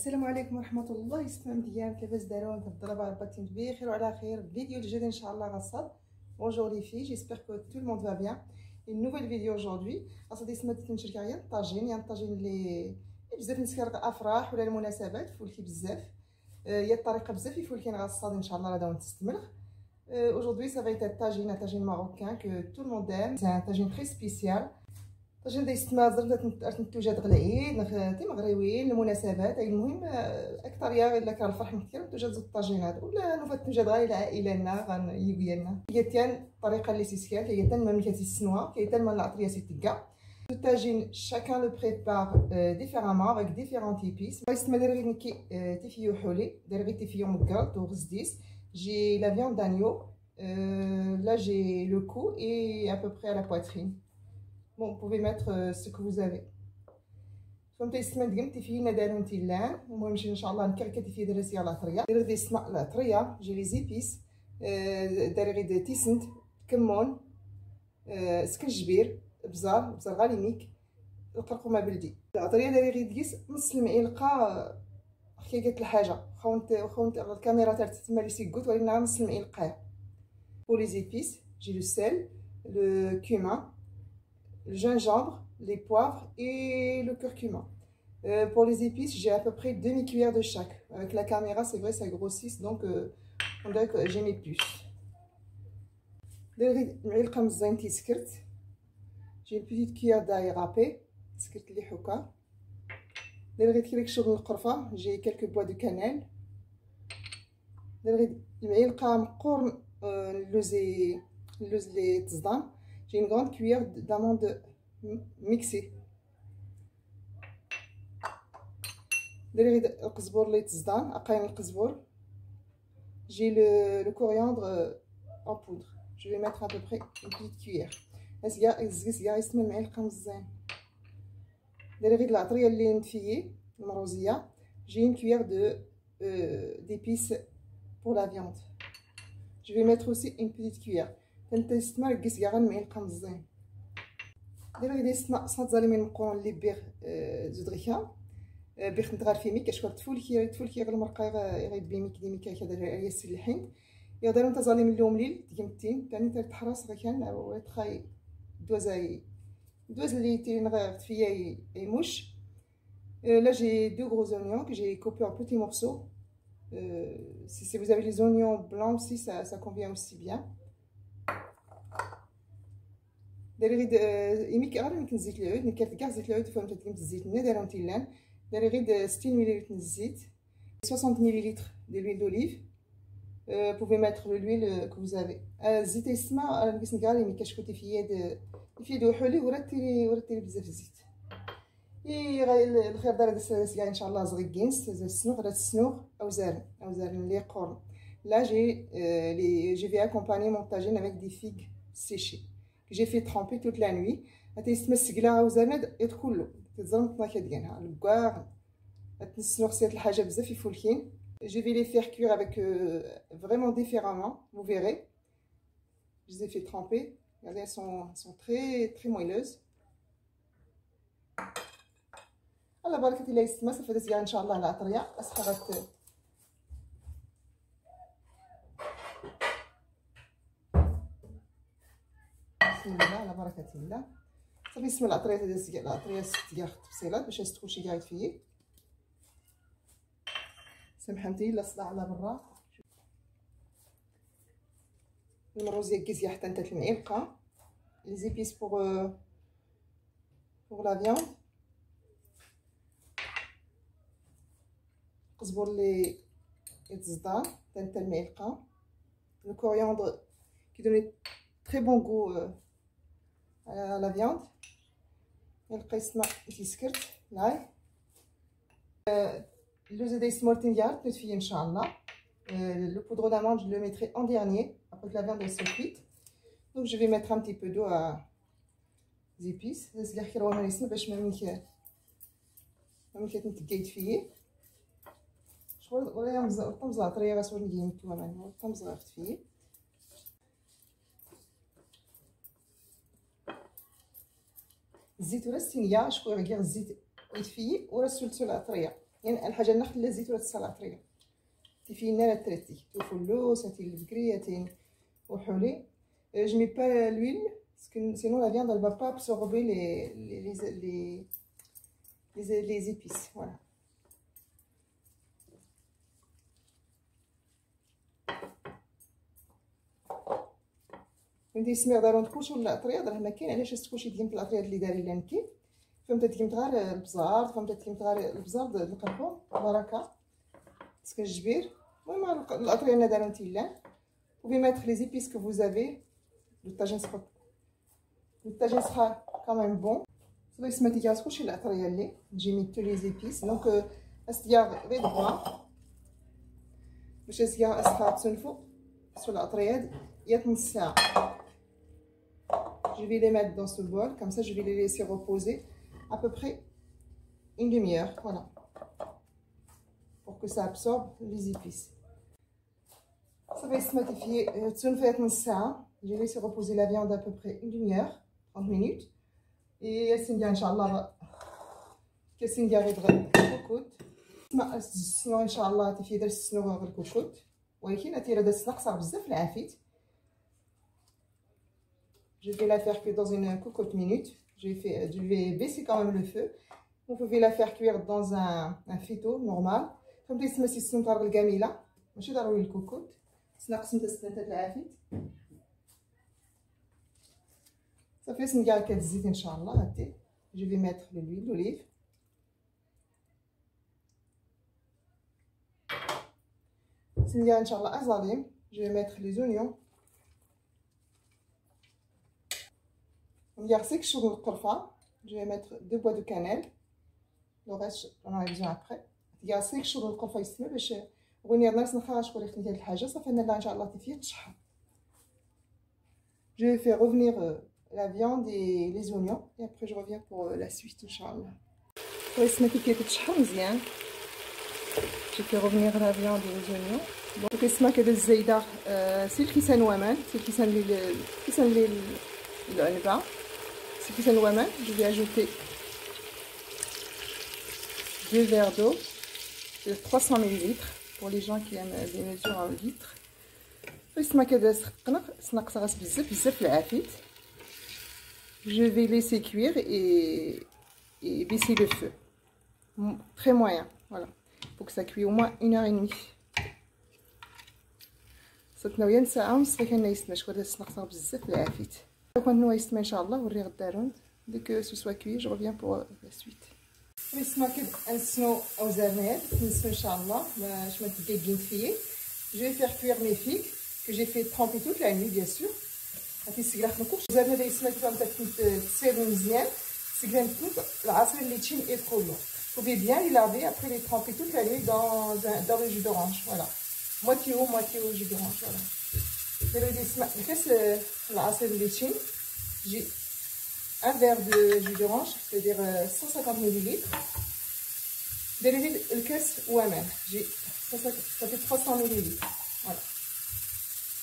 السلام عليكم ورحمه الله. السلام ديالك لاباس داروا نتهضروا على باتين بخير وعلى خير. فيديو جديد ان شاء الله غصاد. Bonjour les filles, j'espère que tout le monde va bien. Une nouvelle vidéo aujourd'hui. غادي سمعت نشارك غير الطاجين، يعني الطاجين اللي بزاف الناس كيرقى الافراح ولا المناسبات فولكي بزاف. هي الطريقه بزاف يفولكين غصاد ان شاء الله غادي نستمر. Aujourd'hui ça va être un tagine marocain que tout le monde aime. C'est un tagine très spécial. طاجين ديستما زرت نتوجد غلعيد تي مغربيين المناسبات. المهم اكثريه الا كان الفرح كثير توجد زوج الطاجينات ولا نوفا توجد غير العائله لنا غنيو ديالنا. هي تان الطريقه اللي سيسيال هي تان مملكه السنوا كي تان من العطريه سيتكا. Le tagine, chacun le prépare différemment avec différentes épices. J'ai la viande d'agneau, là j'ai le cou et à peu près à la poitrine. Bon, vous pouvez mettre ce que vous avez. فهمتي السما دقمتي فينا دارو نتيلان. المهم نمشي ان شاء الله نكركتي في دراسي على العطريه. دير دي السما العطريه جي لي زيبيس داري غير تيسنت كمون سكنجبير بزار غاليميك القرقومه بلدي. العطريه داري غير دقيس نص المعلقه حكايه الحاجه خونت الكاميرا تاعت تما لي سيكوت ولينا نص المعلقه. Pour les épices j'ai le sel, le cumin, le gingembre, les poivres et le curcuma. Pour les épices, j'ai à peu près demi-cuillère de chaque. Avec la caméra, c'est vrai, ça grossit, donc on dirait que j'ai mis plus. J'ai une petite cuillère d'ail râpé. J'ai quelques bois de cannelle. J'ai une grande cuillère d'amandes mixées. J'ai le coriandre en poudre. Je vais mettre à peu près une petite cuillère. J'ai une cuillère d'épices pour la viande. Je vais mettre aussi une petite cuillère. بيخ نتغار في ميك اشكال تفولكي غير المرقه غير بيميك ديميك هذا ياسر الحين يقدروا نتظالم اليوم ليل ديمتين ثاني تحرص غير كان وتخاي دوز اللي تينغ فيا يموش. Là j'ai deux gros oignons que j'ai coupés en petits morceaux. Si vous avez les oignons blancs aussi ça convient aussi bien. داري غير يميك غير يمكن زيت العود نكرت كاع زيت العود فهمت تقيم الزيت هنا دايره متيلان. داري غير 60 مل من الزيت 60 مل de l'huile d'olive. Vous pouvez mettre l'huile que vous avez. الزيت يسمع نقيس نكار يميك كشكوتي في يد وحولي ورتي بزاف الزيت. الخير دار السلاسل ان شاء الله زغيكينس السنوغ السنوغ او زارن لي قرن. Là je vais accompagner mon tagine avec des figues séchées. J'ai fait tremper toute la nuit. تيستمسك لها وزند يدخل تزرم الطناكه ديالها الكاع تنسنو خصيت الحاجه بزاف يفولكين. Je vais les faire cuire avec vraiment différemment, vous verrez. Je les ai fait tremper. Regardez, elles sont très moelleuses. على بركه الله يستما صافي دازيا ان شاء الله العطريه اصحابات. بسم الله على بركه الله. صافي نسمى العطريه دازيا العطريه ستيا تفصيلات باش تخوشي كاع فيه. سامحنتي لا صداع على برا. المروزيه كيزيا حتى نتا المعلقه. لي زيبيس pour la viande. قزبر اللي يتزدان حتى نتا المعلقه. Le coriandre qui donne très bon goût à la viande. يلقى يسمع تيسكرت لاي. اللوز دايس مورتين ديال تنتفي ان شاء الله. Le poudre d'amande je le mettrai en dernier après que la viande soit cuite. Donc je vais mettre un petit peu d'eau à les épices. داز لي خير وانا يسمع باش ما كتنتقيت فيه. شغل ولا طمز العطريه غاسور نجيمتو معنا طمز غافت فيه. الزيت ولا الصينيه شكون غير الزيت يتفيي وراه سولتو العطريه يعني الحاجه اللي ناخذ الزيت ولا السلاطريه تيفينا لا تريتي توفلوس هاتي البكري هاتي وحولي. je mets pas l'huile parce que sinon la viande elle va pas absorber les épices. Voilà. كنتي تسمعوا دارون تكوشوا الاطرياد راه ما كاين علاش تكوشي ديال الاطرياد اللي داري لانكي فهمت تكيمت غير البزار فهمت تكيمت غير البزار القرفون بركه باسكو الجبير المهم الاطرياد اللي دارون تيلان وبي mettre les épices que vous avez le tagine sera quand même bon. صافي سمعتي كاع كلشي الاطرياد اللي نجي ميت لي زيبيس دونك استياغ غير دغيا باش استياغ اسخا تسنفو sur l'atriade, il y a une ça. Je vais les mettre dans ce bol, comme ça je vais les laisser reposer à peu près une demi-heure, voilà, pour que ça absorbe les épices. Ça va se modifier. Je vais laisser reposer la viande à peu près une demi-heure, 30 minutes. Et Inch'Allah, qu'est-ce qu'il y a de cocotte. Sinon, Inch'Allah, tu fais de cocotte. ولكن هاتي راه دازت ناقصه بزاف العافيت. Je vais la faire cuire dans une cocotte minute. Je vais baisser quand même le feu. Vous pouvez la faire cuire dans un fito normal. فهمتي تسمى سي السنطر الكامله ماشي ضروري الكوكوت ناقص نتا السنتات العافيت. صافي نسنقع كاد الزيت ان شاء الله هاتي. Je vais mettre de l'huile d'olive. Inch'Allah azalim, je vais mettre les oignons. On va dire sur le corfa. Je vais mettre 2 bois de cannelle. Le reste, on en a besoin après. Il y a 5 sur le corfa ici, mais je vais Je vais faire revenir la viande et les oignons et après je reviens pour la suite, Inch'Allah. Je fais revenir la viande et les oignons. Donc اسمها كذا الزيدة سي الكيسان ومان سي الكيسان اللي العنبة سي الكيسان ومان. Je vais ajouter 2 verres d'eau de 300 ml pour les gens qui aiment les mesures en litres. اسمها كذا سنقص غاس بزاف العافيت. Je vais laisser cuire et baisser le feu très moyen, voilà, pour que ça cuise au moins 1h30. صرتنا ساعة ونص غير كنا يستمع شكون هذا السنقصه بزاف العافيت. كنت نوا يستمع ان شاء الله وري غدارون ديك كو سو كوي جو ريفيان بور لا سويت. يسمع كي نسنو او زرنات نسنو ان شاء الله باش ما تدقين فيه. Je vais faire cuire mes figues que j'ai fait tremper toute la nuit bien sûr. هاتي السكلاخ نكوش زرنا اللي يسمع كيفاش تسيرو مزيان سكلان كوب العصير اللي تشين اي كولو. Vous pouvez bien les laver après les tremper toute la nuit dans le jus d'orange, voilà. Moitié eau, jus d'orange, voilà. J'ai un verre de jus d'orange, c'est-à-dire 150 ml. Le caisse ou un même. Ça fait 300 ml. Voilà.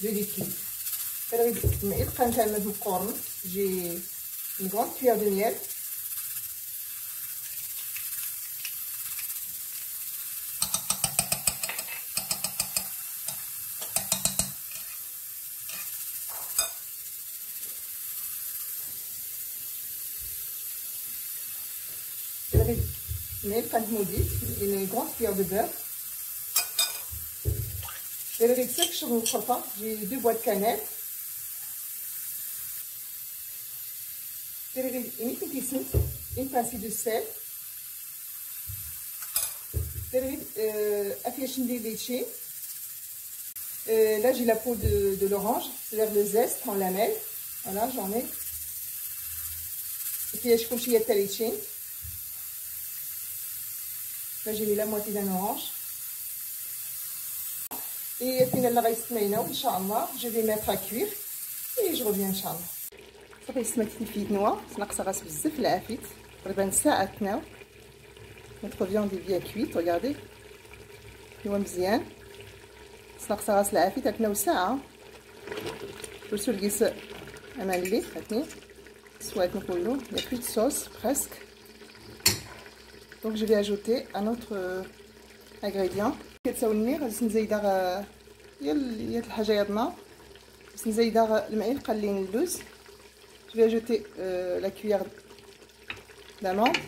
De liquide. J'ai une grande cuillère de miel. Une grande cuillère de beurre. J'ai 2 bois de cannelle. Une pincée de sel. Là j'ai la peau de l'orange, c'est-à-dire le zeste en lamelles. Voilà, j'en ai. Et puis je couche les Là, j'ai mis la moitié d'un orange. Et Inch'Allah, je vais mettre à cuire et je reviens Inch'Allah. Ça fait سمكتي في نوا ناقصه غاس بزاف العافيت تقريبا ساعه تناو. Notre viande est bien cuite, regardez. نوا مزيان ناقصه غاس العافيت تناو ساعه. ورسول القيس امالي هاتني سوات نقولوا il n'y a plus de sauce presque. Donc je vais ajouter à notre ingrédients كتساوني غادي نزيدها هي الحاجه يضنا بس نزيدها المعلقه اللي اللوز. Je vais ajouter la cuillère d'amande.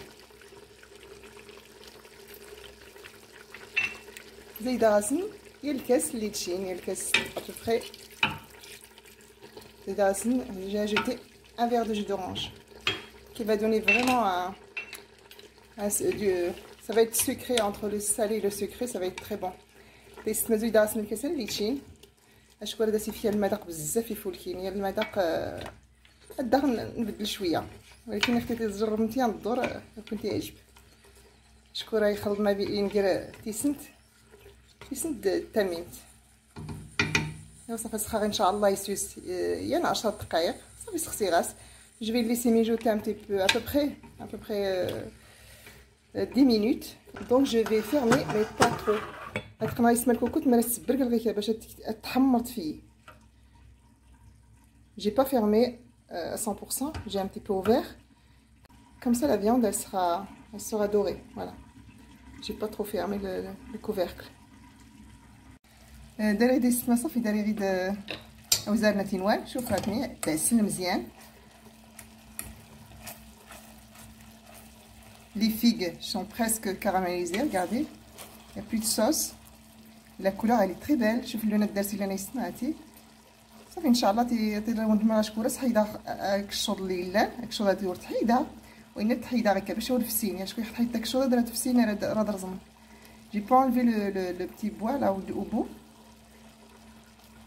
زيدها غاسن هي الكاس اللي تشين هي الكاس ابوبري. زيدها غاسن j'ai ajouté un verre de jus d'orange qui va donner vraiment ça va être sucré entre le salé et le sucré, ça va être très bon. تيست زيدها غاسن الكاس اللي تشين. اشكون درتي فيها المذاق بزاف يفول كيميا المذاق الدار نبدل شويه ولكن اختي تجرب نتيا الدور كنتي عجب. شكون راهي خلط ما بين ندير تيسنت تميمت. صافي سخر ان شاء الله يسوس يعني 10 دقائق صافي سخسي غاس. جو في ليسي ميجوتي ان تي بو à peu près 10 minutes. Donc je vais fermer mais pas trop. هاد القناة يسمى الكوكوط ما تسبرك الغيكه باش تحمرت فيه. J'ai pas fermé à 100%, j'ai un petit peu ouvert. Comme ça la viande elle sera dorée. Voilà. J'ai pas trop fermé le couvercle. داري هادي السما صافي داري غير اوزارنا تينوال. شوف هاتني تعسل مزيان. Les figues sont presque caramélisées, regardez. Il n'y a plus de sauce. La couleur elle est très belle. شوف اللون الدرسي اللي انا سمعتي. صافي ان شاء الله تيرونت مرا شكورة تحيدها كشوط اللي لا كشوط هادي تحيدها وين تحيدها غير باش هو الفسين يعني شكون حيد داك الشوط درات فسين راه درزم. جي با انليفي لو بتي بوا لا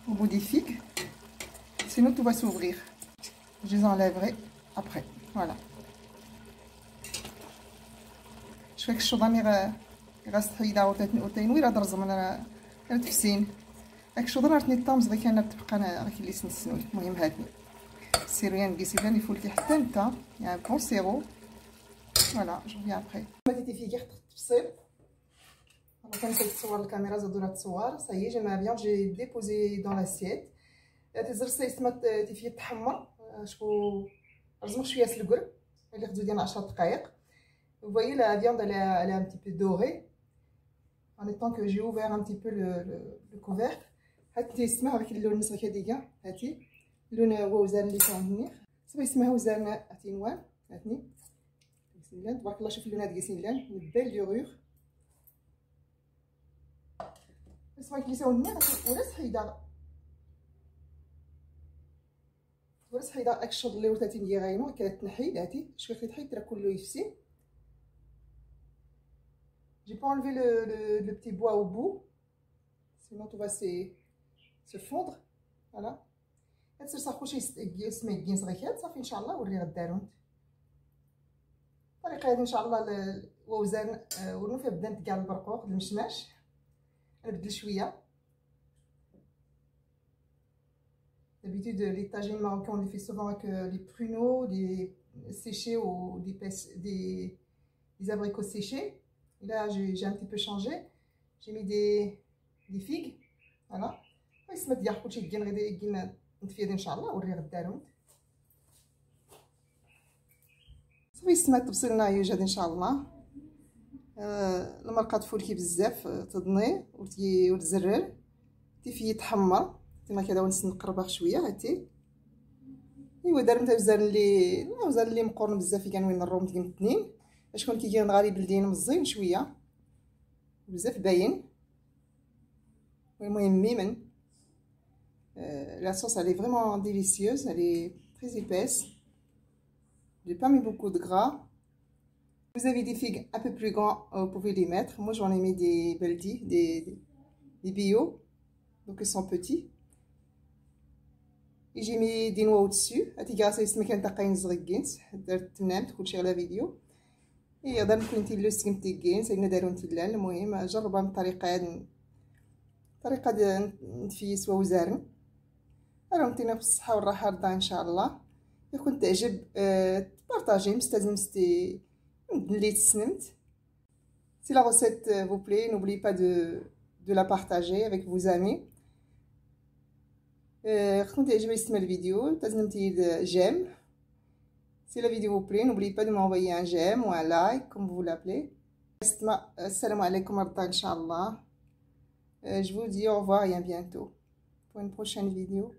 au bout des figues sinon tout va s'ouvrir. Je les enlèverai après. Voilà. شويه الشوط راني غاس تحيدها وتينوي راه درزم انا تفسين. داك الشوط راه رتني طامز غير كان تبقى انا غير اللي سنسنوي. المهم هاتني سيريان نقيسي لاني فولتي حتى نتا يعني بون سيرو. فوالا جو فيان ابري. ماتيتي فيكي حط التفصيل. انا كنسيت تصور الكاميرا زادو راه تصور. صايي جي ما بيان جي ديبوزي دون لاسييت. تزر سيسمات تيفي تحمر شكون رزمو شويه سلقر اللي خدو ديالنا 10 دقائق. Vous voyez la viande elle est un petit peu dorée. En étant que j'ai ouvert un petit peu le couvercle. هاتي اسمها غير اللون نص غير هاديكا هاتي اللون هو وزان اللي كنهني صافي اسمها وزان اتينوان. هاتني سيلان تبارك الله. شوف اللون هاد سيلان بيل ديغور صافي كليساو النار ولا صحيده داك الشوط اللي ورثاتي ليا غاينو كتنحيد. هاتي شويه كتحيد راه كله يفسي. J'ai pas enlevé le petit bois au bout, sinon tout va se fondre. Voilà. هتصير صافي شي سميك كين صغيرات صافي ان شاء الله وري غدارون. الطريقه هذه ان شاء الله ووزان ورنو فيها بدات كاع البرقوق المشماش. نبدل شويه. D'habitude les tagines marocains on les fait souvent avec les pruneaux, des séchés ou des abricots séchés. Là j'ai un petit peu changé. J'ai mis des figues. Voilà. يسمى ديال كلشي كين غادي كين نتفيد ان شاء الله وري غدارون. صافي يسمى تبصيلنا يوجد ان شاء الله. المرقه تفولكي بزاف تضني وتزرر تيفي يتحمر كما كذا ونس نقربها شويه. هاتي ايوا دار نتا وزان اللي مقورن بزاف كان وين الروم ديال الاثنين باش كون كيجي غالي بلدين مزين شويه بزاف باين. المهم ميمن. La sauce elle est vraiment délicieuse, elle est très épaisse. J'ai pas mis beaucoup de gras. Vous avez des figues un peu plus grands, vous pouvez les mettre. Moi j'en ai mis des beldi, des bio, donc ils sont petits. Et j'ai mis des noix au-dessus. هاتي اسمك نتاقين صغيرين درت تنام كلشي على فيديو. يقدر نكون انت لوس كنتيكين سينا دارو نتلان. المهم جربها من الطريقه طريقه نتفيس ووزارن. راه نتينا في الصحه والراحه رضا ان شاء الله. يكون تعجب تبارطاجي مستي اللي تسنمت. Si la recette vous plaît, n'oubliez pas de la partager avec vos amis. كنت تعجبك يسمى الفيديو تزنمتي j'aime. Si la vidéo vous plaît, n'oubliez pas de m'envoyer un j'aime ou un like comme vous l'appelez. Assalamu alaikum Inch'Allah. Je vous dis au revoir et à bientôt pour une prochaine vidéo.